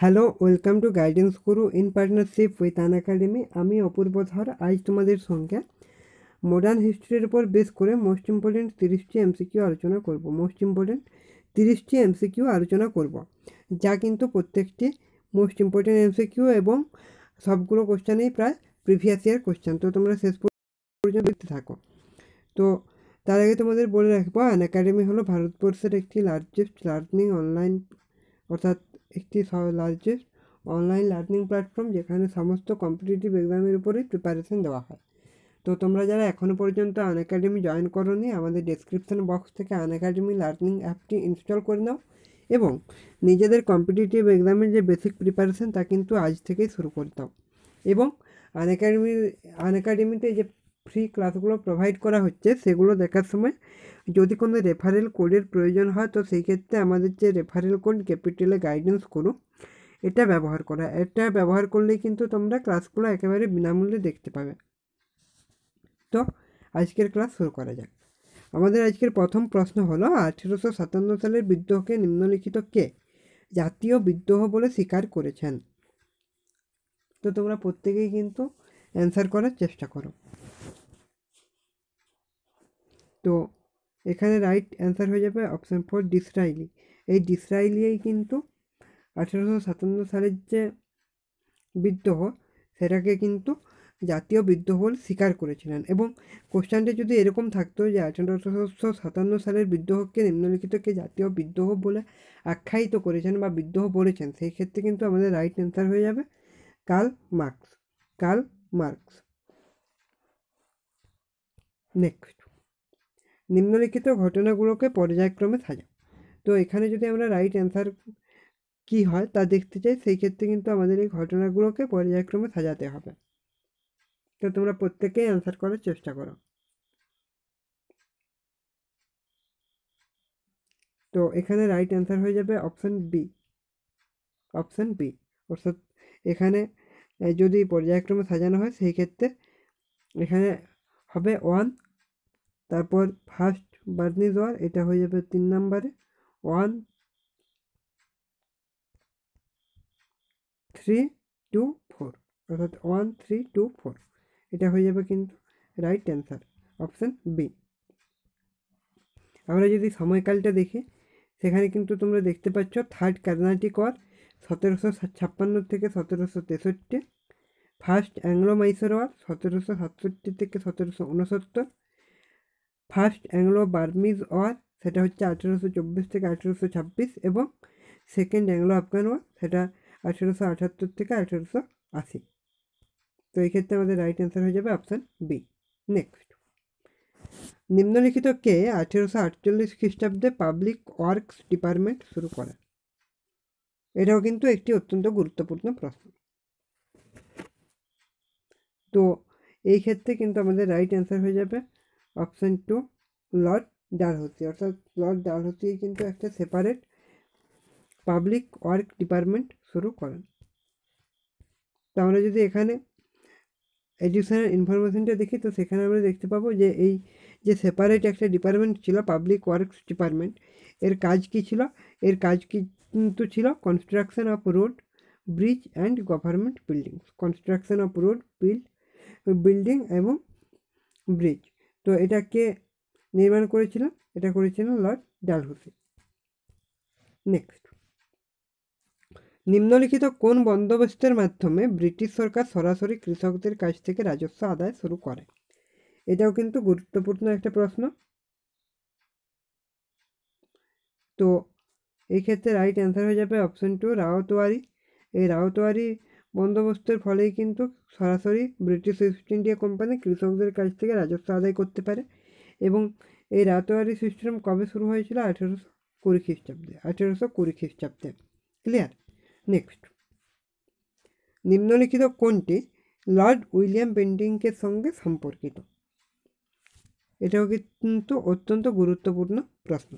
Hello, welcome to guidance Guru in partnership with Unacademy. আমি অপূর্ব ধর আজ তোমাদের সঙ্গে মডার্ন হিস্ট্রির উপর বেস করে মোস্ট ইম্পর্টেন্ট 30টি এমসিকিউ আলোচনা করব। মোস্ট ইম্পর্টেন্ট 30টি এমসিকিউ আলোচনা করব, যা কিন্তু প্রত্যেকটি মোস্ট ইম্পর্টেন্ট এমসিকিউ এবং সবগুলো কোশ্চেনেই প্রায় প্রিভিয়াস ইয়ার কোশ্চেন। তো তোমরা শেষ পর্যন্ত দেখতে থাকো। তো তার আগে তোমাদের বলে রাখবো, আনএকাডেমি হলো ভারতবর্ষের একটি লার্জেস্ট লার্নিং অনলাইন অর্থাৎ একটি লার্জেস্ট অনলাইন লার্নিং প্ল্যাটফর্ম, যেখানে সমস্ত কম্পিটিটিভ এক্সামের উপরেই প্রিপারেশন দেওয়া হয়। তো তোমরা যারা এখনও পর্যন্ত আনএকাডেমি জয়েন করোনি, আমাদের ডেসক্রিপশন বক্স থেকে আনএকাডেমি লার্নিং অ্যাপটি ইনস্টল করে নাও এবং নিজেদের কম্পিটিটিভ এক্সামের যে বেসিক প্রিপারেশন তা কিন্তু আজ থেকেই শুরু করে দাও। এবং আনএকাডেমিতে যে ফ্রি ক্লাসগুলো প্রোভাইড করা হচ্ছে সেগুলো দেখার সময় যদি কোনো রেফারেল কোডের প্রয়োজন হয়, তো সেই ক্ষেত্রে আমাদের যে রেফারেল কোড ক্যাপিটালে গাইডেন্স করো, এটা ব্যবহার করলেই কিন্তু তোমরা ক্লাসগুলো একেবারে বিনামূল্যে দেখতে পাবে। তো আজকের ক্লাস শুরু করা যাক। আমাদের আজকের প্রথম প্রশ্ন হলো, 1857 সালের বিদ্রোহকে নিম্নলিখিত কে জাতীয় বিদ্রোহ বলে স্বীকার করেছেন? তো তোমরা প্রত্যেকেই কিন্তু অ্যান্সার করার চেষ্টা করো। তো এখানে রাইট অ্যান্সার হয়ে যাবে অপশান 4, ডিসরাইলি। এই ডিসরাইলিই কিন্তু 1857 সালের যে বিদ্রোহ সেটাকে কিন্তু জাতীয় বিদ্রোহ বলে স্বীকার করেছিলেন। এবং কোশ্চেনটা যদি এরকম থাকতো যে 1857 সালের বিদ্রোহকে নিম্নলিখিতকে জাতীয় বিদ্রোহ বলে আখ্যায়িত করেছেন বা বিদ্রোহ বলেছেন, সেই ক্ষেত্রে কিন্তু আমাদের রাইট অ্যান্সার হয়ে যাবে কার্ল মার্কস। নেক্সট, নিম্নলিখিত ঘটনাগুলোকে পর্যায়ক্রমে সাজাও। তো এখানে যদি আমরা রাইট অ্যান্সার কী হয় তা দেখতে চাই, সেই ক্ষেত্রে কিন্তু আমাদের এই ঘটনাগুলোকে পর্যায়ক্রমে সাজাতে হবে। তো তোমরা প্রত্যেকেই অ্যান্সার করার চেষ্টা করো। তো এখানে রাইট অ্যান্সার হয়ে যাবে অপশান বি। অর্থাৎ এখানে যদি পর্যায়ক্রমে সাজানো হয় সেই ক্ষেত্রে এখানে হবে 1, তারপর ফার্স্ট বার্নিজ ওয়ার, এটা হয়ে যাবে 3 নম্বরে, 1, 3, 2, 4, অর্থাৎ 1, 3, 2, 4 এটা হয়ে যাবে কিন্তু রাইট অ্যান্সার অপশান বি। আমরা যদি সময়কালটা দেখি, সেখানে কিন্তু তোমরা দেখতে পাচ্ছ থার্ড কার্নাটিক ওয়ার 1756 থেকে 1763, ফার্স্ট অ্যাংলো মাইসোর ওয়ার 1767 থেকে 1769, ফার্স্ট অ্যাংলো বার্মিজ ওয়ার সেটা হচ্ছে 1824 থেকে 1826, এবং সেকেন্ড অ্যাংলো আফগান ওয়ার সেটা 1878 থেকে 1880। তো এই ক্ষেত্রে আমাদের রাইট অ্যান্সার হয়ে যাবে অপশান বি। নেক্সট, নিম্নলিখিত কে 1848 খ্রিস্টাব্দে পাবলিক ওয়ার্কস ডিপার্টমেন্ট শুরু করে? এটাও কিন্তু একটি অত্যন্ত গুরুত্বপূর্ণ প্রশ্ন। তো এই ক্ষেত্রে কিন্তু আমাদের রাইট অ্যান্সার হয়ে যাবে অপশান 2, লর্ড ডালহৌসি। অর্থাৎ লর্ড ডালহৌসি কিন্তু একটা সেপারেট পাবলিক ওয়ার্ক ডিপার্টমেন্ট শুরু করেন। তো আমরা যদি এখানে এডুকেশনাল ইনফরমেশনটা দেখি, তো সেখানে আমরা দেখতে পাবো যে এই যে সেপারেট একটা ডিপার্টমেন্ট ছিল পাবলিক ওয়ার্কস ডিপার্টমেন্ট, এর কাজ কী ছিল? এর কাজ কিন্তু ছিল construction of road, bridge and government buildings. Construction of road, building এবং ব্রিজ। তো এটা কে নির্মাণ করেছিলেন? এটা করেছিলেন লর্ড ডালহৌসি। নেক্সট, নিম্নলিখিত কোন বন্দোবস্তের মাধ্যমে ব্রিটিশ সরকার সরাসরি কৃষকদের কাছ থেকে রাজস্ব আদায় শুরু করে? এটাও কিন্তু গুরুত্বপূর্ণ একটা প্রশ্ন। তো এই ক্ষেত্রে রাইট অ্যান্সার হয়ে যাবে অপশান 2, রাওতওয়ারি। এই রাওতওয়ারি বন্দোবস্তের ফলেই কিন্তু সরাসরি ব্রিটিশ ইস্ট ইন্ডিয়া কোম্পানি কৃষকদের কাছ থেকে রাজস্ব আদায় করতে পারে। এবং এই রাওতওয়ারি সিস্টেম কবে শুরু হয়েছিল? 1820 খ্রিস্টাব্দে। ক্লিয়ার? নেক্সট, নিম্নলিখিত কোনটি লর্ড উইলিয়াম বেন্টিংকের সঙ্গে সম্পর্কিত? এটাও কিন্তু অত্যন্ত গুরুত্বপূর্ণ প্রশ্ন।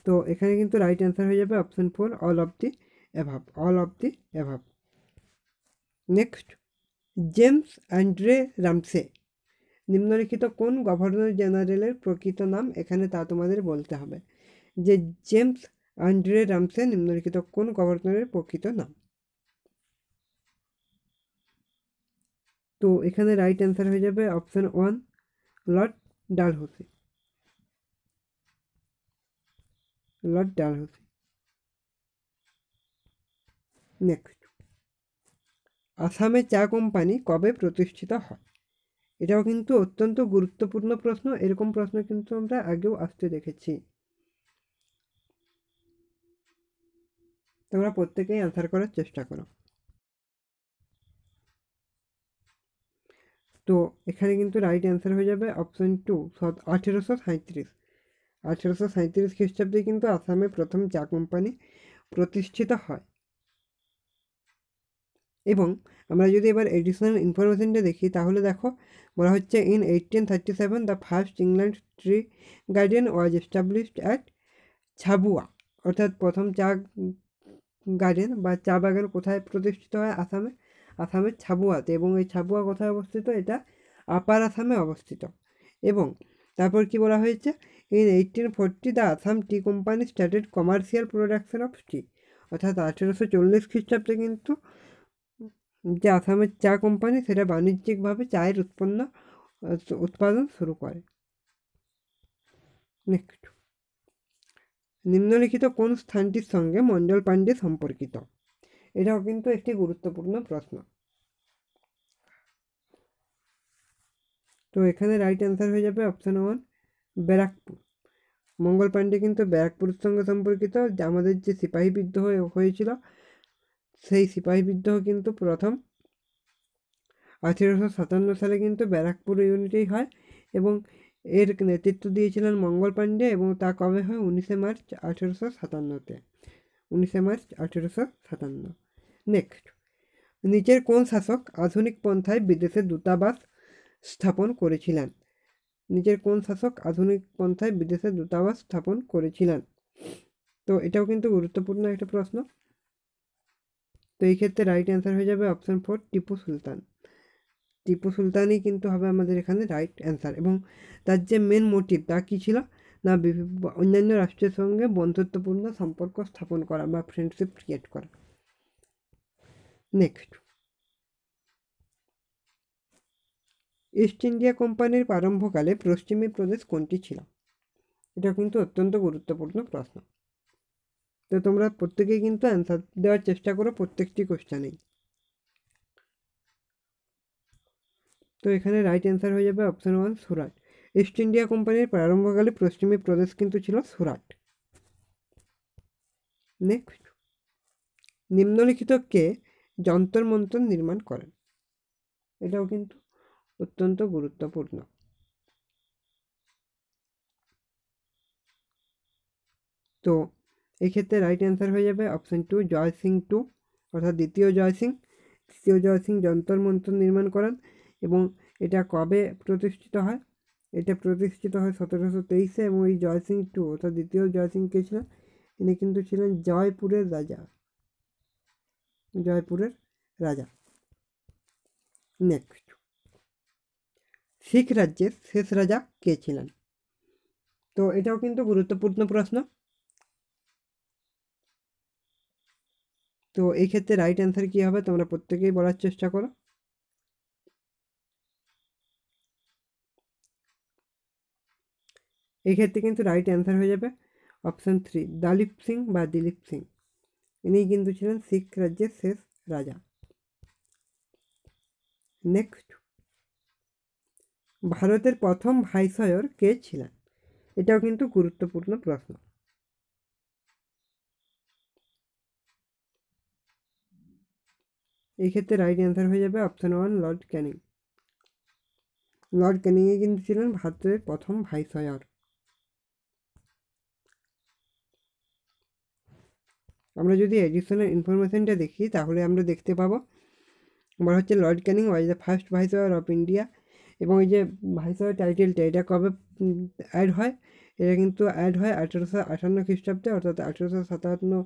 তো এখানে কিন্তু রাইট অ্যান্সার হয়ে যাবে option 4, all of the above. Next, James Andrew Ramsay নিম্নলিখিত কোন গভর্নর জেনারেলের প্রকৃত নাম? এখানে তা তোমাদের বলতে হবে। যে জেমস আন্ড্রে রামসে নিম্নলিখিত কোন গভর্নরের প্রকৃত নাম? তো এখানে রাইট অ্যান্সার হয়ে যাবে option 1 Lord Dalhousie. Lord Dalhousie. Next, আসামে চা কোম্পানি কবে প্রতিষ্ঠিত হয়? এটাও কিন্তু অত্যন্ত গুরুত্বপূর্ণ প্রশ্ন, এরকম প্রশ্ন কিন্তু আমরা আগেও আসতে দেখেছি। তোমরা প্রত্যেকেই অ্যান্সার করার চেষ্টা করো। তো এখানে কিন্তু রাইট অ্যান্সার হয়ে যাবে অপশন 2 1837। 1837 খ্রিস্টাব্দে কিন্তু আসামে প্রথম চা কোম্পানি প্রতিষ্ঠিত হয়। এবং আমরা যদি এবার এডিশনাল ইনফরমেশনটা দেখি তাহলে দেখো বলা হচ্ছে in 1837 the first England tree garden was established at Chabua. অর্থাৎ প্রথম চা গার্ডেন বা চা বাগান কোথায় প্রতিষ্ঠিত হয়? আসামে। আসামের ছাবুয়াতে। এবং এই ছাবুয়া কোথায় অবস্থিত? এটা আপার আসামে অবস্থিত। এবং তারপর কি বলা হয়েছে? In 1840 the Assam tea company started commercial production of tea. অর্থাৎ 1840 খ্রিস্টাব্দে কিন্তু যে আসামের চা কোম্পানি সেটা বাণিজ্যিকভাবে চায়ের উৎপাদন শুরু করে। নেক্সট, নিম্নলিখিত কোন স্থানটির সঙ্গে মণ্ডল পাণ্ডে সম্পর্কিত? এটাও কিন্তু একটি গুরুত্বপূর্ণ প্রশ্ন। তো এখানে রাইট অ্যান্সার হয়ে যাবে অপশন 1 ব্যারাকপুর। মঙ্গল পাণ্ডে কিন্তু ব্যারাকপুরের সঙ্গে সম্পর্কিত। আমাদের যে সিপাহী বিদ্রোহ হয়েছিল সেই সিপাহী বিদ্রোহ কিন্তু প্রথম 1857 সালে কিন্তু ব্যারাকপুর ইউনিটেই হয় এবং এর নেতৃত্ব দিয়েছিলেন মঙ্গল পাণ্ডে। এবং তা কবে হয়? 19শে মার্চ 1857-তে। 19শে মার্চ 1857। নেক্সট, নিচের কোন শাসক আধুনিক পন্থায় বিদেশে দূতাবাস স্থাপন করেছিলেন? নিচের কোন শাসক আধুনিক পন্থায় বিদেশে দূতাবাস স্থাপন করেছিলেন? তো এটাও কিন্তু গুরুত্বপূর্ণ একটা প্রশ্ন। তো এই ক্ষেত্রে রাইট অ্যান্সার হয়ে যাবে অপশন 4 টিপু সুলতান। টিপু সুলতানই কিন্তু হবে আমাদের এখানে রাইট অ্যান্সার। এবং তার যে মেন মোটিভ তা কী ছিল? না অন্যান্য রাষ্ট্রের সঙ্গে বন্ধুত্বপূর্ণ সম্পর্ক স্থাপন করা বা ফ্রেন্ডশিপ ক্রিয়েট করা। নেক্সট, ইস্ট ইন্ডিয়া কোম্পানির প্রারম্ভকালে পশ্চিমী প্রদেশ কোনটি ছিল? এটা কিন্তু অত্যন্ত গুরুত্বপূর্ণ প্রশ্ন। তো তোমরা প্রত্যেকেই কিন্তু অ্যান্সার দেওয়ার চেষ্টা করো প্রত্যেকটি কোশ্চেনেই। তো এখানে রাইট অ্যান্সার হয়ে যাবে অপশন 1 সুরাট। ইস্ট ইন্ডিয়া কোম্পানির প্রারম্ভকালে পশ্চিমী প্রদেশ কিন্তু ছিল সুরাট। নেক্সট, নিম্নলিখিত কে যন্তর মন্তর নির্মাণ করেন? এটাও কিন্তু অত্যন্ত গুরুত্বপূর্ণ। তো এই ক্ষেত্রে রাইট অ্যান্সার হয়ে যাবে অপশন 2 জয় সিং 2, অর্থাৎ দ্বিতীয় জয় সিং। তৃতীয় জয় সিং যন্তর মন্তর নির্মাণ করেন। এবং এটা কবে প্রতিষ্ঠিত হয়? এটা প্রতিষ্ঠিত হয় 1723-এ। এবং এই জয় সিং 2 অর্থাৎ দ্বিতীয় জয় সিং কে ছিলেন? ইনি কিন্তু ছিলেন জয়পুরের রাজা। জয়পুরের রাজা। নেক্সট, শিখ রাজ্যের শেষ রাজা কে ছিলেন? তো এটাও কিন্তু গুরুত্বপূর্ণ প্রশ্ন। তো এই ক্ষেত্রে রাইট অ্যান্সার কী হবে তোমরা প্রত্যেকেই বলার চেষ্টা করো। এই ক্ষেত্রে কিন্তু রাইট অ্যান্সার হয়ে যাবে অপশন 3 দালিপ সিং বা দিলীপ সিং। ইনি কিন্তু ছিলেন শিখ রাজ্যের শেষ রাজা। নেক্সট, ভারতের প্রথম ভাইসরয় কে ছিলেন? এটাও কিন্তু গুরুত্বপূর্ণ প্রশ্ন। এই ক্ষেত্রে রাইট অ্যান্সার হয়ে যাবে অপশন 1 লর্ড ক্যানিং। লর্ড ক্যানিংই কিন্তু ছিলেন ভারতের প্রথম ভাইসরয়। আমরা যদি এডিশনাল ইনফরমেশনটা দেখি তাহলে আমরা দেখতে পাবো বলা হচ্ছে Lord Canning was the first viceroy of India. এবং এই যে ভাইসরয় টাইটেলটা এটা কবে অ্যাড হয়? এটা কিন্তু অ্যাড হয় 1858 খ্রিস্টাব্দে, অর্থাৎ 1857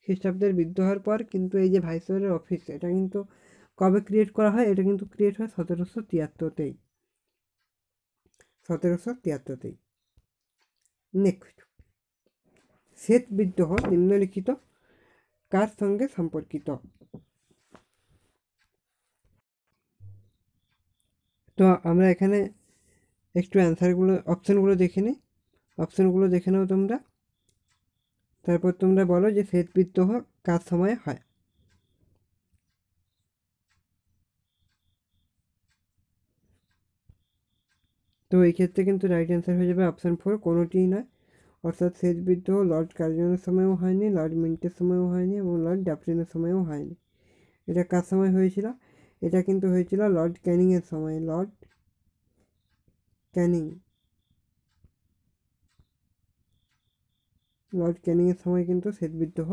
খ্রিস্টাব্দের বিদ্রোহের পর। কিন্তু এই যে ভাইসরয়ের অফিস এটা কিন্তু কবে ক্রিয়েট করা হয়? এটা কিন্তু ক্রিয়েট হয় 1773-তেই। 1773-তেই। নেক্সট, শ্বেত বিদ্রোহ নিম্নলিখিত কার সঙ্গে সম্পর্কিত? তো আমরা এখানে একটু অ্যান্সারগুলো অপশানগুলো দেখে নিই। অপশানগুলো দেখে নাও তোমরা, তারপর তোমরা বলো যে শ্বেত বিদ্রোহ কার সময় হয়। তো এই ক্ষেত্রে কিন্তু রাইট অ্যান্সার হয়ে যাবে অপশান 4, কোনোটিই নয়। অর্থাৎ শ্বেত বিদ্রোহ লর্ড কার্জনের সময়ও হয়নি, লর্ড মিন্টের সময়ও হয়নি এবং লর্ড ডাফরিনের সময়ও হয়নি। এটা কার সময় হয়েছিল? এটা কিন্তু হয়েছিল লর্ড ক্যানিংয়ের সময়। লর্ড ক্যানিংয়ের সময় কিন্তু শ্বেত বিদ্রোহ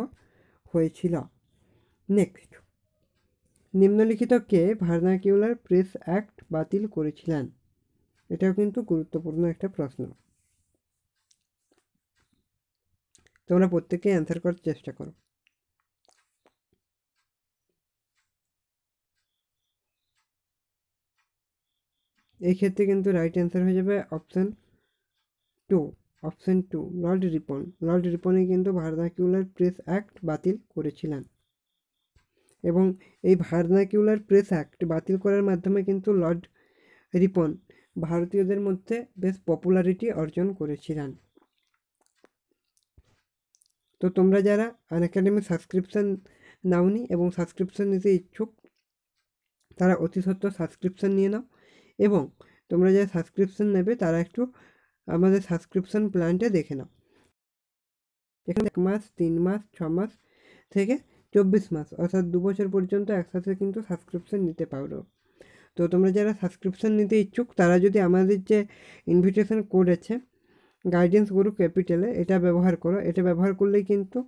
হয়েছিল। নেক্সট, নিম্নলিখিত কে ভার্নাকিউলার প্রেস অ্যাক্ট বাতিল করেছিলেন? এটাও কিন্তু গুরুত্বপূর্ণ একটা প্রশ্ন। তোমরা প্রত্যেকেই অ্যান্সার করার চেষ্টা করো। এই ক্ষেত্রে কিন্তু রাইট অ্যান্সার হয়ে যাবে অপশান 2, লর্ড রিপন। লর্ড রিপনই কিন্তু ভার্নাকিউলার প্রেস অ্যাক্ট বাতিল করেছিলেন এবং এই ভার্নাকিউলার প্রেস অ্যাক্ট বাতিল করার মাধ্যমে কিন্তু লর্ড রিপন ভারতীয়দের মধ্যে বেশ পপুলারিটি অর্জন করেছিলেন। তো তোমরা যারা আনএকাডেমি সাবস্ক্রিপশান নাওনি এবং সাবস্ক্রিপশান নিতে ইচ্ছুক তারা অতি সত্ত্বর সাবস্ক্রিপশান নিয়ে নাও, এবং তোমরা যারা সাবস্ক্রিপশান নেবে তারা একটু আমাদের সাবস্ক্রিপশান প্ল্যানটা দেখে নাও। এখানে 1 মাস, 3 মাস, 6 মাস থেকে 24 মাস অর্থাৎ 2 বছর পর্যন্ত একসাথে কিন্তু সাবস্ক্রিপশান নিতে পারো। তো তোমরা যারা সাবস্ক্রিপশান নিতে ইচ্ছুক তারা যদি আমাদের যে ইনভিটেশন কোড আছে গাইডেন্স গুরু ক্যাপিটালে, এটা ব্যবহার করো। এটা ব্যবহার করলেই কিন্তু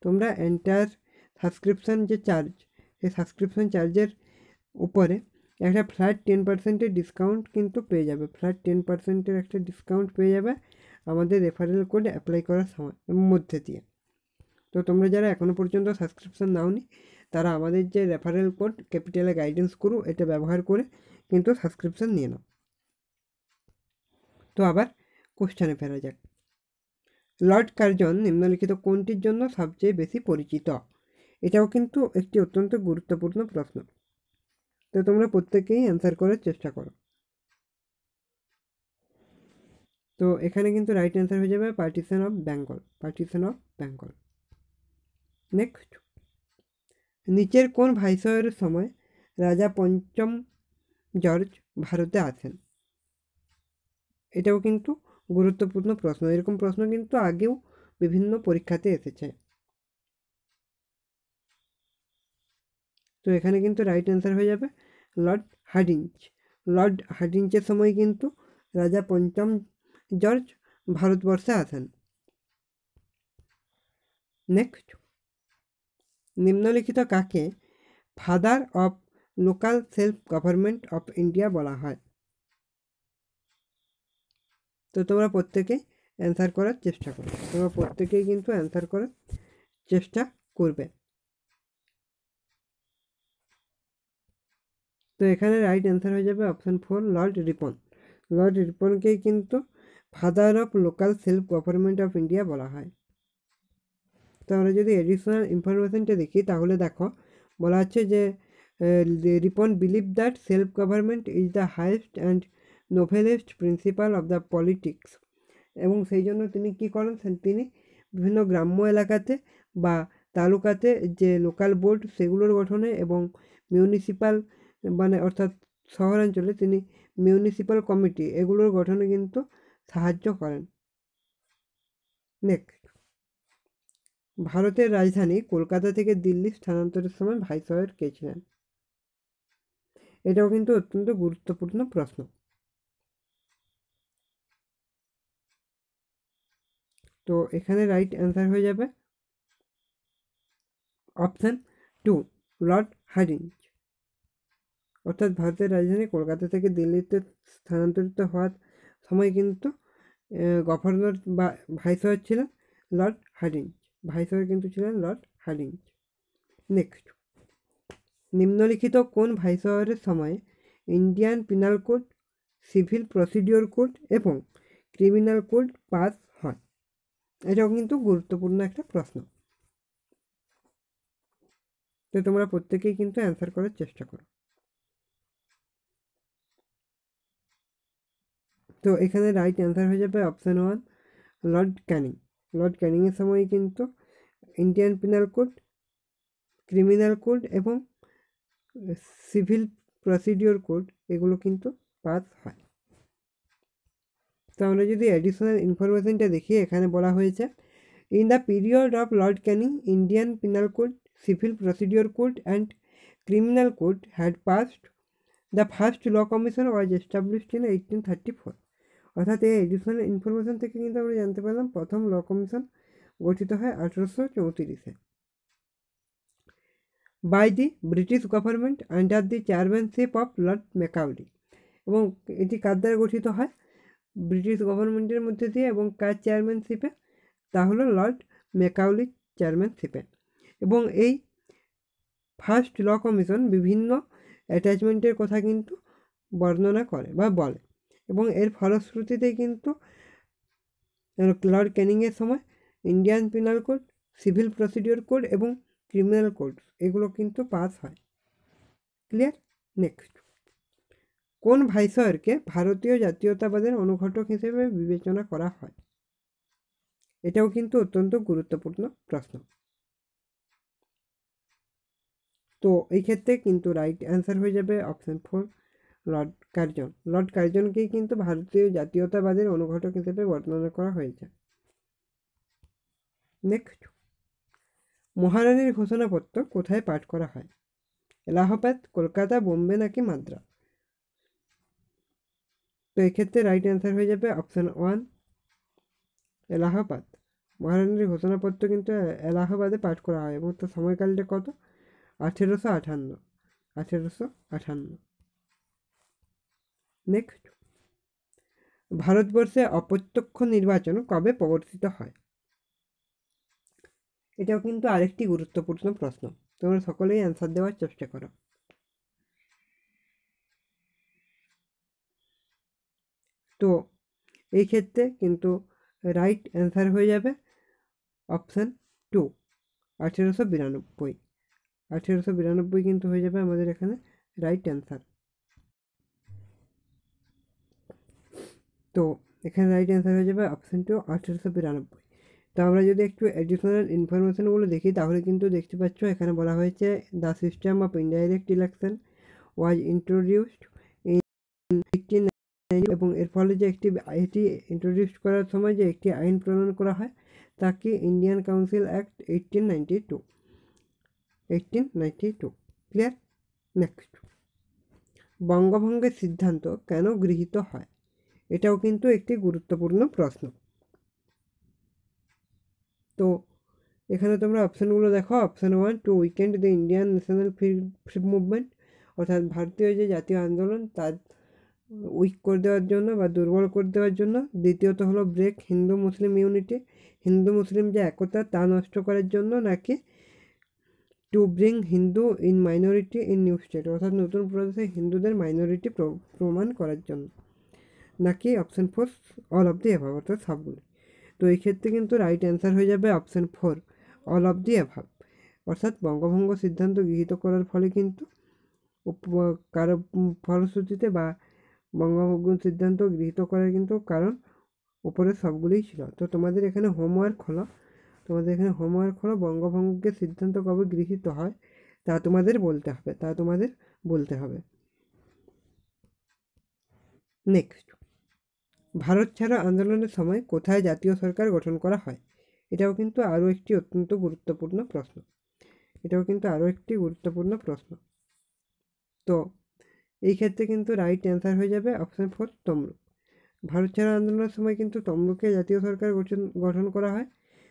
তোমরা এন্টায়ার সাবস্ক্রিপশান যে চার্জ, সেই সাবস্ক্রিপশান চার্জের উপরে একটা ফ্ল্যাট 10% ডিসকাউন্ট কিন্তু পেয়ে যাবে। ফ্ল্যাট 10% একটা ডিসকাউন্ট পেয়ে যাবে আমাদের রেফারেল কোড অ্যাপ্লাই করার সময় মধ্যে দিয়ে। তো তোমরা যারা এখনও পর্যন্ত সাবস্ক্রিপশান নাওনি তারা আমাদের যে রেফারেল কোড ক্যাপিটালে গাইডেন্স করু এটা ব্যবহার করে কিন্তু সাবস্ক্রিপশান নিয়ে নাও। তো আবার কোশ্চেনে ফেরা যাক। লর্ড কার্জন নিম্নলিখিত কোনটির জন্য সবচেয়ে বেশি পরিচিত? এটাও কিন্তু একটি অত্যন্ত গুরুত্বপূর্ণ প্রশ্ন। তো তোমরা প্রত্যেকেই অ্যান্সার করার চেষ্টা করো। তো এখানে কিন্তু রাইট অ্যান্সার হয়ে যাবে পার্টিশন অফ বেঙ্গল। নেক্সট, নিচের কোন ভাইসরয়ের সময় রাজা পঞ্চম জর্জ ভারতে আসেন? এটাও কিন্তু গুরুত্বপূর্ণ প্রশ্ন। এরকম প্রশ্ন কিন্তু আগেও বিভিন্ন পরীক্ষাতে এসেছে। তো এখানে কিন্তু রাইট অ্যান্সার হয়ে যাবে লর্ড হার্ডিঞ্জ। লর্ড হার্ডিঞ্জের সময় কিন্তু রাজা পঞ্চম জর্জ ভারতবর্ষে আসেন। নেক্সট, নিম্নলিখিত কাকে father of local self government of India বলা হয়? তো তোমরা প্রত্যেকেই অ্যান্সার করার চেষ্টা করবে। তোমরা প্রত্যেকেই কিন্তু অ্যান্সার করার চেষ্টা করবে। তো এখানে রাইট অ্যান্সার হয়ে যাবে অপশান 4, লর্ড রিপন। লর্ড রিপনকেই কিন্তু father of local self government of India বলা হয়। তো আমরা যদি এডিশনাল ইনফরমেশনটা দেখি তাহলে দেখো বলা আছে যে Ripon believe that self government is the highest and noblest principle of the politics, এবং সেই জন্য তিনি কী করেন, তিনি বিভিন্ন গ্রাম্য এলাকাতে বা তালুকাতে যে লোকাল বোর্ড সেগুলোর গঠনে এবং মিউনিসিপ্যাল মানে অর্থাৎ শহরাঞ্চলে তিনি মিউনিসিপ্যাল কমিটি এগুলোর গঠনে কিন্তু সাহায্য করেন। নেক্সট, ভারতের রাজধানী কলকাতা থেকে দিল্লি স্থানান্তরের সময় ভাইসরয় কে ছিলেন? এটাও কিন্তু অত্যন্ত গুরুত্বপূর্ণ প্রশ্ন। তো এখানে রাইট অ্যান্সার হয়ে যাবে অপশান 2, লর্ড হার্ডিঞ্জ। অর্থাৎ ভারতের রাজধানী কলকাতা থেকে দিল্লিতে স্থানান্তরিত হওয়ার সময় কিন্তু গভর্নর বা ভাইসরয় ছিলেন লর্ড হার্ডিঞ্জ। ভাইসরয় কিন্তু ছিলেন লর্ড হার্ডিঞ্জ। নেক্সট, নিম্নলিখিত কোন ভাইসরয়ের সময় Indian penal code, civil procedure code এবং ক্রিমিনাল কোড পাস হয়? এটাও কিন্তু গুরুত্বপূর্ণ একটা প্রশ্ন। তো তোমরা প্রত্যেকেই কিন্তু অ্যান্সার করার চেষ্টা করো। তো এখানে রাইট অ্যান্সার হয়ে যাবে অপশান 1, লর্ড ক্যানিং। লর্ড ক্যানিংয়ের সময় কিন্তু Indian penal code, criminal code এবং সিভিল প্রসিডিওর কোড এগুলো কিন্তু পাস হয়। তো আমরা যদি অ্যাডিশনাল ইনফরমেশনটা দেখি, এখানে বলা হয়েছে in the period of Lord Canning Indian penal code, civil procedure code and criminal code had passed. The first law commission was established in 1834। অর্থাৎ এই এডিশনাল ইনফরমেশন থেকে কিন্তু আমরা জানতে পারলাম প্রথম ল কমিশন গঠিত হয় 1834-এ by the British government under the chairmanship of Lord Macaulay. এবং এটি কার দ্বারা গঠিত হয়? ব্রিটিশ গভর্নমেন্টের মধ্যে দিয়ে, এবং কার চেয়ারম্যানশিপে? তা হলো লর্ড ম্যাকাউলির চেয়ারম্যানশিপে। এবং এই ফার্স্ট ল কমিশন বিভিন্ন অ্যাটাচমেন্টের কথা কিন্তু বর্ণনা করে বা বলে, এবং এর ফলশ্রুতিতেই কিন্তু লর্ড ক্যানিংয়ের সময় Indian penal code, civil procedure code এবং ক্রিমিনাল কোড এগুলো কিন্তু পাস হয়। ক্লিয়ার? নেক্সট, কোন ভাইসরয়কে ভারতীয় জাতীয়তাবাদের অনুঘটক হিসেবে বিবেচনা করা হয়? এটাও কিন্তু অত্যন্ত গুরুত্বপূর্ণ প্রশ্ন। তো এই ক্ষেত্রে কিন্তু রাইট অ্যান্সার হয়ে যাবে অপশান 4, লর্ড কার্জন। লর্ড কার্জনকেই কিন্তু ভারতীয় জাতীয়তাবাদের অনুঘটক হিসেবে বর্ণনা করা হয়েছে। নেক্সট, মহারানীর ঘোষণাপত্র কোথায় পাঠ করা হয়? এলাহাবাদ, কলকাতা, বোম্বে নাকি মাদ্রাস? তো এক্ষেত্রে রাইট অ্যান্সার হয়ে যাবে অপশান 1, এলাহাবাদ। মহারানীর ঘোষণাপত্র কিন্তু এলাহাবাদে পাঠ করা হয়, এবং তার সময়কালটা কত? 1858। নেক্সট, ভারতবর্ষে অপ্রত্যক্ষ নির্বাচন কবে প্রবর্তিত হয়? এটাও কিন্তু আরেকটি গুরুত্বপূর্ণ প্রশ্ন। তোমরা সকলেই অ্যান্সার দেওয়ার চেষ্টা করো। তো এই ক্ষেত্রে কিন্তু রাইট অ্যান্সার হয়ে যাবে অপশান 2, 1892। 1892 কিন্তু হয়ে যাবে আমাদের এখানে রাইট অ্যান্সার। তো এখানে রাইট অ্যান্সার হয়ে যাবে অপশান 2, 1892। তো আমরা যদি একটু অ্যাডিশনাল ইনফরমেশনগুলো দেখি, তাহলে কিন্তু দেখতে পাচ্ছ এখানে বলা হয়েছে the system of indirect election was introduced in 1890, এবং এর ফলে যে এটি ইন্ট্রোডিউস করার সময় যে একটি আইন প্রণয়ন করা হয় তাকে Indian council act 1892। Clear? Next, বঙ্গভঙ্গের সিদ্ধান্ত কেন গৃহীত হয়? এটাও কিন্তু একটি গুরুত্বপূর্ণ প্রশ্ন। তো এখানে তোমরা অপশানগুলো দেখো। Option 1, to weaken the Indian national free movement, অর্থাৎ ভারতীয় যে জাতীয় আন্দোলন তার উইক করে দেওয়ার জন্য বা দুর্বল করে দেওয়ার জন্য। দ্বিতীয়ত হলো break Hindu Muslim unity, Hindu Muslim যে একতা তা নষ্ট করার জন্য, নাকি to bring Hindu in minority in new state, অর্থাৎ নতুন প্রদেশে হিন্দুদের মাইনরিটি প্রমাণ করার জন্য, নাকি option 4, all of the above, অর্থাৎ সবগুলো। তো এই ক্ষেত্রে কিন্তু রাইট অ্যান্সার হয়ে যাবে option 4, all of the above. অর্থাৎ বঙ্গভঙ্গ সিদ্ধান্ত গৃহীত করার ফলে কিন্তু কারো ফলশ্রুতিতে বা বঙ্গভঙ্গ সিদ্ধান্ত গৃহীত করার কিন্তু কারণ উপরে সবগুলোই ছিল। তো তোমাদের এখানে হোমওয়ার্ক হলো, বঙ্গভঙ্গের সিদ্ধান্ত কবে গৃহীত হয় তা তোমাদের বলতে হবে। নেক্সট, ভারত ছাড়ো আন্দোলনের সময় কোথায় জাতীয় সরকার গঠন করা হয়? এটাও কিন্তু আরও একটি অত্যন্ত গুরুত্বপূর্ণ প্রশ্ন। তো এই ক্ষেত্রে কিন্তু রাইট অ্যান্সার হয়ে যাবে অপশান 4, তমলুক। ভারত ছাড়ো আন্দোলনের সময় কিন্তু তমলুকে জাতীয় সরকার গঠন করা হয়।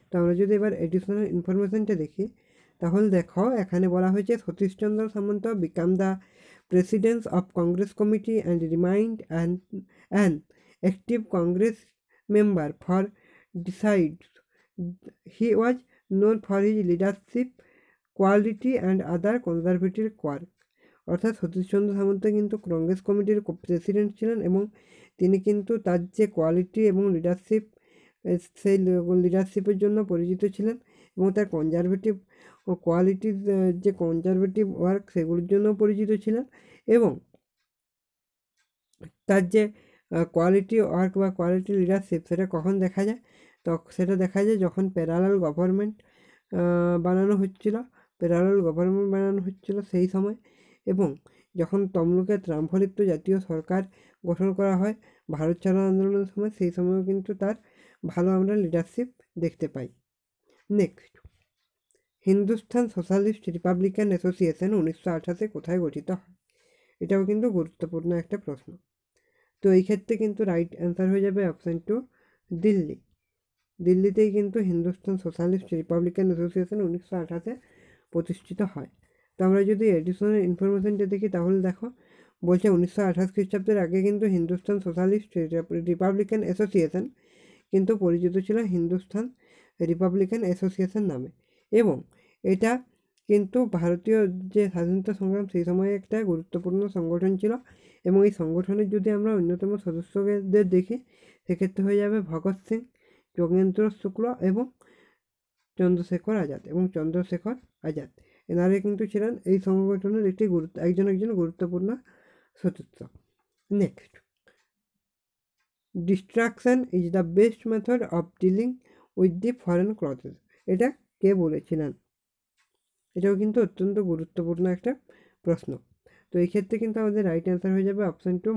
তো আমরা যদি এবার এডিশনাল ইনফরমেশনটা দেখি, তাহলে দেখো এখানে বলা হয়েছে Satishchandra Samanta became the president of Congress committee and remained an active Congress member for decades. He was known for his leadership quality and other conservative work. অর্থাৎ সতীশচন্দ্র সামন্ত কিন্তু কংগ্রেস কমিটির প্রেসিডেন্ট ছিলেন, এবং তিনি কিন্তু তার যে কোয়ালিটি এবং লিডারশিপ সেই লিডারশিপের জন্য পরিচিত ছিলেন এবং তার কনজারভেটিভ কোয়ালিটির যে কনজারভেটিভ ওয়ার্ক সেগুলোর জন্য পরিচিত ছিলেন এবং তার যে কোয়ালিটি ওয়ার্ক বা কোয়ালিটি লিডারশিপ সেটা কখন দেখা যায়, তো সেটা দেখা যায় যখন প্যারালাল গভর্নমেন্ট বানানো হচ্ছিল সেই সময়, এবং যখন তমলুকে ত্রাণফলিত জাতীয় সরকার গঠন করা হয় ভারত ছাড়ো আন্দোলনের সময়, সেই সময়ও কিন্তু তার ভালো আমরা লিডারশিপ দেখতে পাই। Next, Hindustan socialist republican association 1918 কোথায় গঠিত হয়? এটাও কিন্তু গুরুত্বপূর্ণ একটা প্রশ্ন। তো এই ক্ষেত্রে কিন্তু রাইট অ্যান্সার হয়ে যাবে অপশান 2 দিল্লি। দিল্লিতেই কিন্তু হিন্দুস্তান সোশ্যালিস্ট রিপাবলিকান অ্যাসোসিয়েশন 1918 প্রতিষ্ঠিত হয়। তো আমরা যদি এডিশনাল ইনফরমেশনটা দেখি তাহলে দেখো বলছে 1928 খ্রিস্টাব্দের আগে কিন্তু হিন্দুস্তান সোশ্যালিস্ট রিপাবলিকান অ্যাসোসিয়েশন কিন্তু পরিচিত ছিল হিন্দুস্তান রিপাবলিকান অ্যাসোসিয়েশন নামে, এবং এটা কিন্তু ভারতীয় যে স্বাধীনতা সংগ্রাম সেই সময়ে একটা গুরুত্বপূর্ণ সংগঠন ছিল, এবং এই সংগঠনের যদি আমরা অন্যতম সদস্যদের দেখি সেক্ষেত্রে হয়ে যাবে ভগৎ সিং, যোগেন্দ্র শুক্ল এবং চন্দ্রশেখর আজাদ। এনারা কিন্তু ছিলেন এই সংগঠনের একজন গুরুত্বপূর্ণ সদস্য। Next, destruction is the best method of dealing with the foreign crosses, এটা কে বলেছিলেন? এটাও কিন্তু অত্যন্ত গুরুত্বপূর্ণ একটা প্রশ্ন। তো এই ক্ষেত্রে কিন্তু আমাদের রাইট অ্যান্সার হয়ে যাবে অপশান 2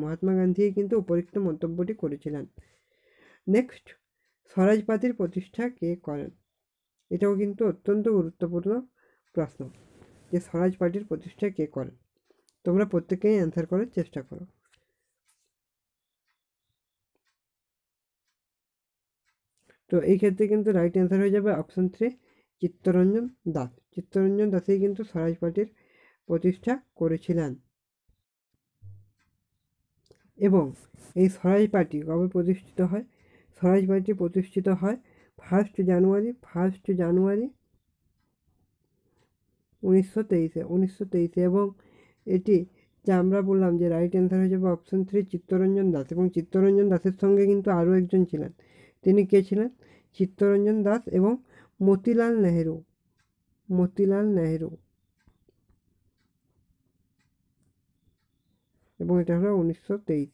মহাত্মা গান্ধী কিন্তু উপরিক্ত মন্তব্যটি করেছিলেন। নেক্সট, স্বরাজ পার্টির প্রতিষ্ঠা কে করেন? এটাও কিন্তু অত্যন্ত গুরুত্বপূর্ণ প্রশ্ন যে স্বরাজ পার্টির প্রতিষ্ঠা কে করেন। তোমরা প্রত্যেকেই অ্যান্সার করার চেষ্টা করো। তো এই ক্ষেত্রে কিন্তু রাইট অ্যান্সার হয়ে যাবে অপশান 3 চিত্তরঞ্জন দাসই কিন্তু স্বরাজ পার্টির প্রতিষ্ঠা করেছিলেন। এবং এই স্বরাজ পার্টি কবে প্রতিষ্ঠিত হয়? স্বরাজ পার্টি প্রতিষ্ঠিত হয় 1 জানুয়ারি 1923 এবং এটি যা আমরা বললাম যে রাইট অ্যান্সার হয়ে যাবে অপশান 3 চিত্তরঞ্জন দাস, এবং চিত্তরঞ্জন দাসের সঙ্গে কিন্তু আরও একজন ছিলেন। তিনি কে ছিলেন? চিত্তরঞ্জন দাস এবং মতিলাল নেহেরু। এবং এটা হলো 1923।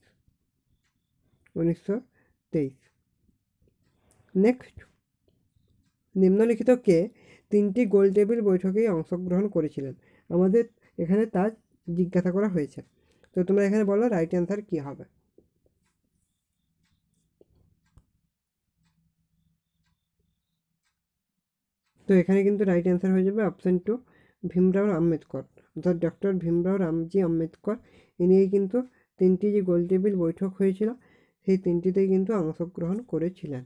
নেক্সট, নিম্নলিখিত কে 3টি গোলটেবিল বৈঠকেই অংশগ্রহণ করেছিলেন? আমাদের এখানে তা জিজ্ঞাসা করা হয়েছে। তো তোমরা এখানে বলো রাইট অ্যান্সার কী হবে। তো এখানে কিন্তু রাইট অ্যান্সার হয়ে যাবে অপশান 2 ভীমরাও আম্বেদকর, অর্থাৎ ডক্টর ভীমরাও রামজি আম্বেদকর। ইনিই কিন্তু 3টি যে গোলটেবিল বৈঠক হয়েছিল সেই 3টিতেই কিন্তু অংশগ্রহণ করেছিলেন।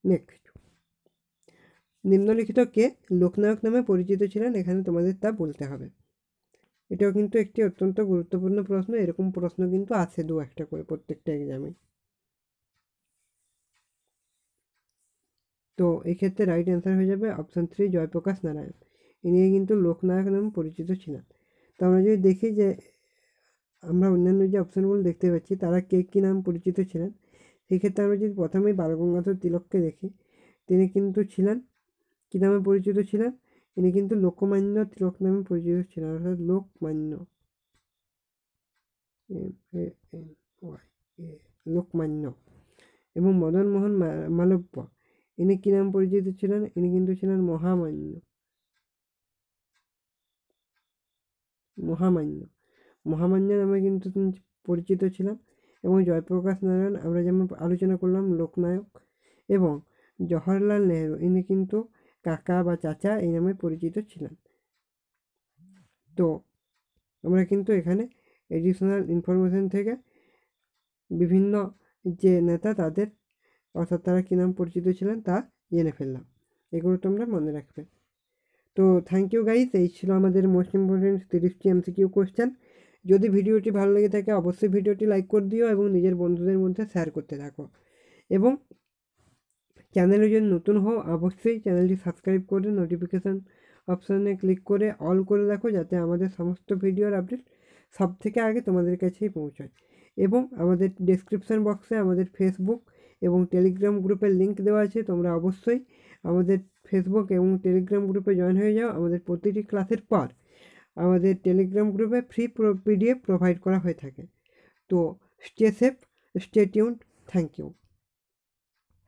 নেক্সট, নিম্নলিখিত কে লোকনায়ক নামে পরিচিত ছিলেন? এখানে তোমাদের তা বলতে হবে। এটাও কিন্তু একটি অত্যন্ত গুরুত্বপূর্ণ প্রশ্ন, এরকম প্রশ্ন কিন্তু আসে 2-1টা করে প্রত্যেকটা এক্সামে। তো এই ক্ষেত্রে রাইট অ্যান্সার হয়ে যাবে অপশান 3 জয়প্রকাশ নারায়ণ। ইনি কিন্তু লোকনায়ক নামে পরিচিত ছিলেন। তো আমরা যদি দেখি যে আমরা অন্যান্য যে অপশানগুলো দেখতে পাচ্ছি তারা কে কী নাম পরিচিত ছিলেন, সেক্ষেত্রে আমরা যদি প্রথমেই বালগঙ্গাধর তিলককে দেখি, তিনি কিন্তু ছিলেন কী নামে পরিচিত ছিলেন? ইনি কিন্তু লোকমান্য তিলক নামে পরিচিত ছিলেন, অর্থাৎ লোকমান্য। এবং মদন মোহন মালব্য, ইনি কী নাম পরিচিত ছিলেন? ইনি কিন্তু ছিলেন মহামান্য নামে কিন্তু তিনি পরিচিত ছিলেন। এবং জয়প্রকাশ নারায়ণ আমরা যেমন আলোচনা করলাম লোকনায়ক, এবং জওহরলাল নেহেরু ইনি কিন্তু কাকা বা চাচা এই নামে পরিচিত ছিলেন। তো আমরা কিন্তু এখানে এডিশনাল ইনফরমেশন থেকে বিভিন্ন যে নেতা তাদের অর্থাৎ তারা কী নাম পরিচিত ছিলেন তা জেনে ফেললাম। এগুলো তোমরা মনে রাখবে। তো থ্যাংক ইউ গাইস, এই ছিল আমাদের মোস্ট ইম্পর্টেন্ট 30টি MCQ কোশ্চেন। যদি ভিডিওটি ভালো লেগে থাকে অবশ্যই ভিডিওটি লাইক করে দিও এবং নিজের বন্ধুদের মধ্যে শেয়ার করতে থাকো, এবং চ্যানেলে যদি নতুন হও অবশ্যই চ্যানেলটি সাবস্ক্রাইব করে নোটিফিকেশান অপশানে ক্লিক করে অল করে রাখো, যাতে আমাদের সমস্ত ভিডিওর আপডেট সবথেকে আগে তোমাদের কাছেই পৌঁছায়। এবং আমাদের ডেসক্রিপশান বক্সে আমাদের ফেসবুক এবং টেলিগ্রাম গ্রুপের লিঙ্ক দেওয়া আছে। তোমরা অবশ্যই আমাদের ফেসবুক এবং টেলিগ্রাম গ্রুপে জয়েন হয়ে যাও। আমাদের প্রতিটি ক্লাসের পর আমাদের টেলিগ্রাম গ্রুপে ফ্রি পিডিএফ প্রোভাইড করা হয়ে থাকে। তো stay safe, stay tuned, thank you.